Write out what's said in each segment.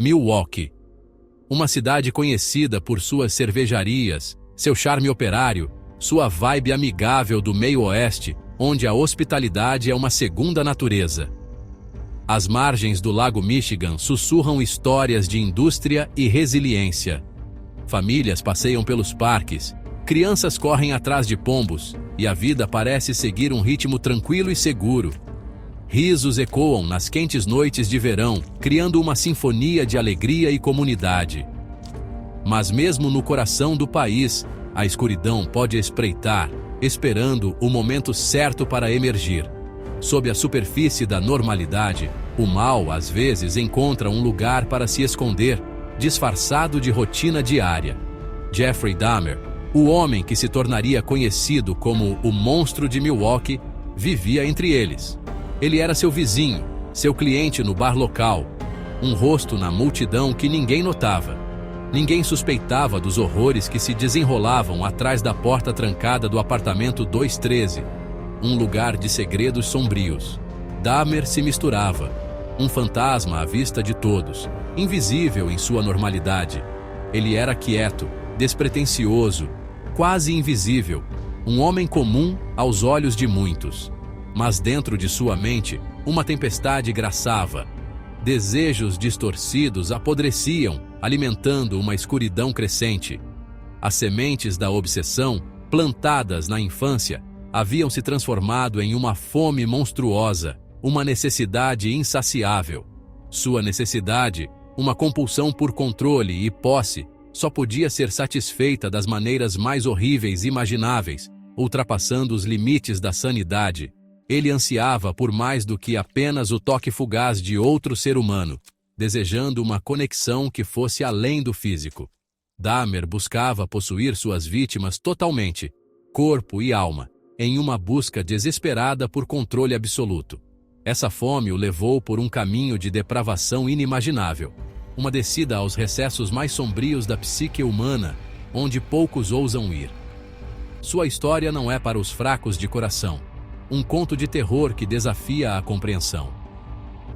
Milwaukee. Uma cidade conhecida por suas cervejarias, seu charme operário, sua vibe amigável do meio-oeste, onde a hospitalidade é uma segunda natureza. As margens do Lago Michigan sussurram histórias de indústria e resiliência. Famílias passeiam pelos parques, crianças correm atrás de pombos, e a vida parece seguir um ritmo tranquilo e seguro. Risos ecoam nas quentes noites de verão, criando uma sinfonia de alegria e comunidade. Mas mesmo no coração do país, a escuridão pode espreitar, esperando o momento certo para emergir. Sob a superfície da normalidade, o mal às vezes encontra um lugar para se esconder, disfarçado de rotina diária. Jeffrey Dahmer, o homem que se tornaria conhecido como o Monstro de Milwaukee, vivia entre eles. Ele era seu vizinho, seu cliente no bar local, um rosto na multidão que ninguém notava. Ninguém suspeitava dos horrores que se desenrolavam atrás da porta trancada do apartamento 213, um lugar de segredos sombrios. Dahmer se misturava, um fantasma à vista de todos, invisível em sua normalidade. Ele era quieto, despretensioso, quase invisível, um homem comum aos olhos de muitos. Mas dentro de sua mente, uma tempestade graçava. Desejos distorcidos apodreciam, alimentando uma escuridão crescente. As sementes da obsessão, plantadas na infância, haviam se transformado em uma fome monstruosa, uma necessidade insaciável. Sua necessidade, uma compulsão por controle e posse, só podia ser satisfeita das maneiras mais horríveis imagináveis, ultrapassando os limites da sanidade. Ele ansiava por mais do que apenas o toque fugaz de outro ser humano, desejando uma conexão que fosse além do físico. Dahmer buscava possuir suas vítimas totalmente, corpo e alma, em uma busca desesperada por controle absoluto. Essa fome o levou por um caminho de depravação inimaginável, uma descida aos recessos mais sombrios da psique humana, onde poucos ousam ir. Sua história não é para os fracos de coração, um conto de terror que desafia a compreensão.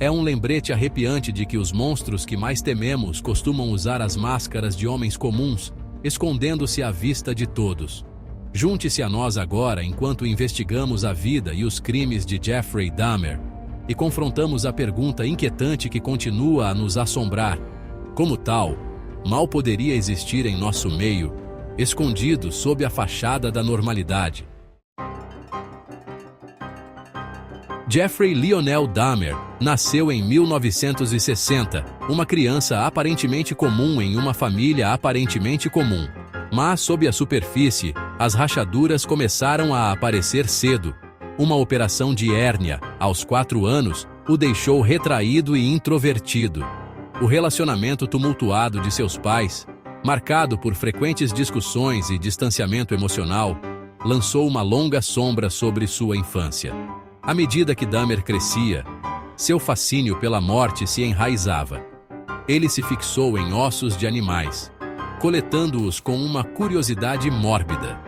É um lembrete arrepiante de que os monstros que mais tememos costumam usar as máscaras de homens comuns, escondendo-se à vista de todos. Junte-se a nós agora enquanto investigamos a vida e os crimes de Jeffrey Dahmer e confrontamos a pergunta inquietante que continua a nos assombrar. Como tal, mal poderia existir em nosso meio, escondido sob a fachada da normalidade. Jeffrey Lionel Dahmer nasceu em 1960, uma criança aparentemente comum em uma família aparentemente comum. Mas, sob a superfície, as rachaduras começaram a aparecer cedo. Uma operação de hérnia, aos 4 anos, o deixou retraído e introvertido. O relacionamento tumultuado de seus pais, marcado por frequentes discussões e distanciamento emocional, lançou uma longa sombra sobre sua infância. À medida que Dahmer crescia, seu fascínio pela morte se enraizava. Ele se fixou em ossos de animais, coletando-os com uma curiosidade mórbida.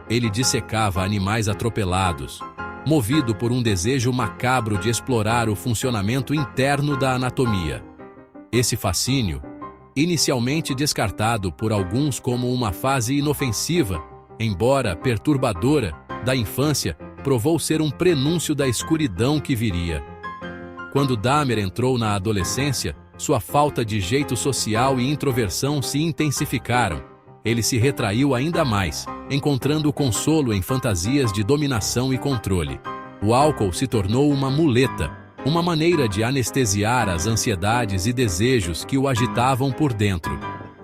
Ele dissecava animais atropelados, movido por um desejo macabro de explorar o funcionamento interno da anatomia. Esse fascínio, inicialmente descartado por alguns como uma fase inofensiva, embora perturbadora, da infância, provou ser um prenúncio da escuridão que viria. Quando Dahmer entrou na adolescência, sua falta de jeito social e introversão se intensificaram. Ele se retraiu ainda mais, encontrando consolo em fantasias de dominação e controle. O álcool se tornou uma muleta, uma maneira de anestesiar as ansiedades e desejos que o agitavam por dentro.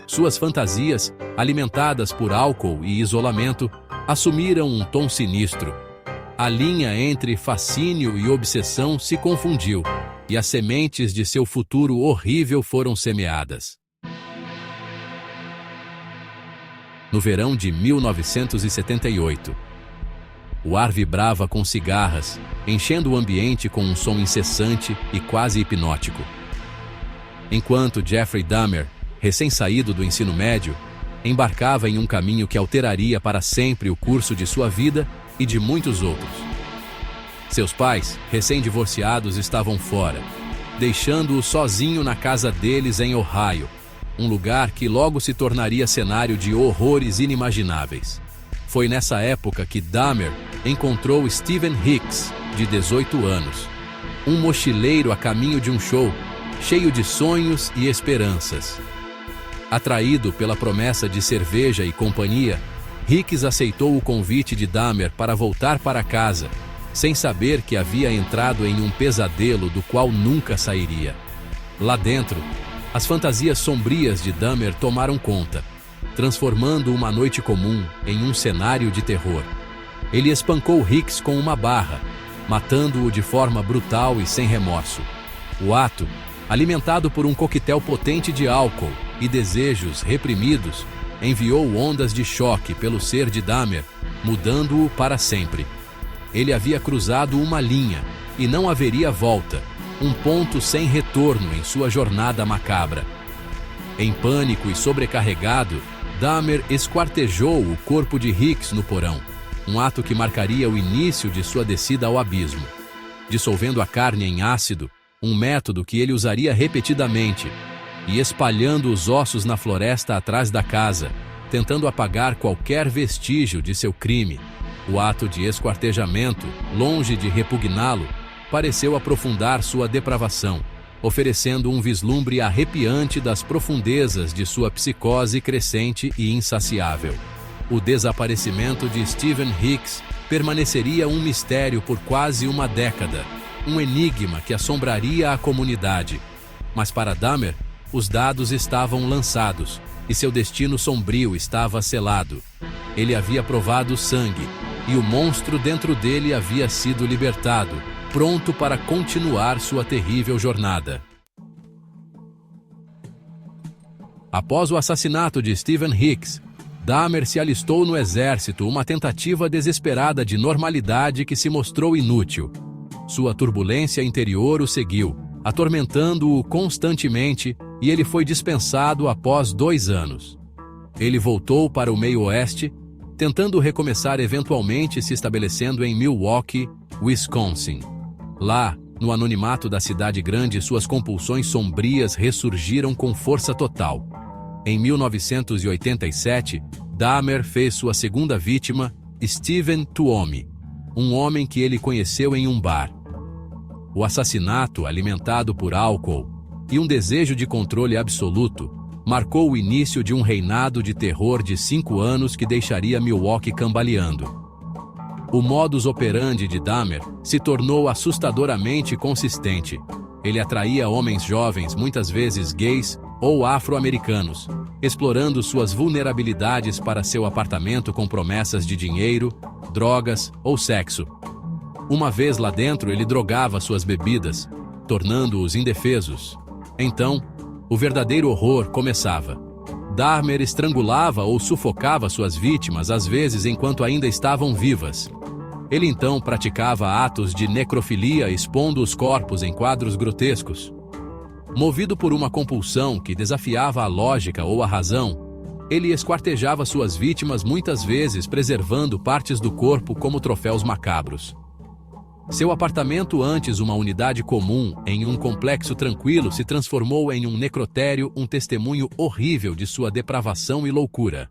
Suas fantasias, alimentadas por álcool e isolamento, assumiram um tom sinistro. A linha entre fascínio e obsessão se confundiu, e as sementes de seu futuro horrível foram semeadas. No verão de 1978, o ar vibrava com cigarras, enchendo o ambiente com um som incessante e quase hipnótico. Enquanto Jeffrey Dahmer, recém-saído do ensino médio, embarcava em um caminho que alteraria para sempre o curso de sua vida e de muitos outros. Seus pais, recém-divorciados, estavam fora. deixando-o sozinho na casa deles em Ohio, um lugar que logo se tornaria cenário de horrores inimagináveis. Foi nessa época que Dahmer encontrou Steven Hicks, de 18 anos, um mochileiro a caminho de um show, cheio de sonhos e esperanças. Atraído pela promessa de cerveja e companhia, Hicks aceitou o convite de Dahmer para voltar para casa, sem saber que havia entrado em um pesadelo do qual nunca sairia. Lá dentro, as fantasias sombrias de Dahmer tomaram conta, transformando uma noite comum em um cenário de terror. Ele espancou Hicks com uma barra, matando-o de forma brutal e sem remorso. O ato, alimentado por um coquetel potente de álcool e desejos reprimidos, enviou ondas de choque pelo ser de Dahmer, mudando-o para sempre. Ele havia cruzado uma linha e não haveria volta, um ponto sem retorno em sua jornada macabra. Em pânico e sobrecarregado, Dahmer esquartejou o corpo de Hicks no porão, um ato que marcaria o início de sua descida ao abismo. Dissolvendo a carne em ácido, um método que ele usaria repetidamente, e espalhando os ossos na floresta atrás da casa, tentando apagar qualquer vestígio de seu crime. O ato de esquartejamento, longe de repugná-lo, pareceu aprofundar sua depravação, oferecendo um vislumbre arrepiante das profundezas de sua psicose crescente e insaciável. O desaparecimento de Steven Hicks permaneceria um mistério por quase uma década, um enigma que assombraria a comunidade. Mas para Dahmer, os dados estavam lançados e seu destino sombrio estava selado. Ele havia provado sangue e o monstro dentro dele havia sido libertado, pronto para continuar sua terrível jornada. Após o assassinato de Steven Hicks, Dahmer se alistou no exército, uma tentativa desesperada de normalidade que se mostrou inútil. Sua turbulência interior o seguiu, atormentando-o constantemente, e ele foi dispensado após 2 anos. Ele voltou para o meio-oeste, tentando recomeçar eventualmente se estabelecendo em Milwaukee, Wisconsin. Lá, no anonimato da cidade grande, suas compulsões sombrias ressurgiram com força total. Em 1987, Dahmer fez sua segunda vítima, Steven Tuomi, um homem que ele conheceu em um bar. O assassinato, alimentado por álcool e um desejo de controle absoluto, marcou o início de um reinado de terror de 5 anos que deixaria Milwaukee cambaleando. O modus operandi de Dahmer se tornou assustadoramente consistente. Ele atraía homens jovens, muitas vezes gays ou afro-americanos, explorando suas vulnerabilidades para seu apartamento com promessas de dinheiro, drogas ou sexo. Uma vez lá dentro, ele drogava suas bebidas, tornando-os indefesos. Então, o verdadeiro horror começava. Dahmer estrangulava ou sufocava suas vítimas, às vezes enquanto ainda estavam vivas. Ele então praticava atos de necrofilia, expondo os corpos em quadros grotescos. Movido por uma compulsão que desafiava a lógica ou a razão, ele esquartejava suas vítimas, muitas vezes preservando partes do corpo como troféus macabros. Seu apartamento, antes uma unidade comum em um complexo tranquilo, se transformou em um necrotério, um testemunho horrível de sua depravação e loucura.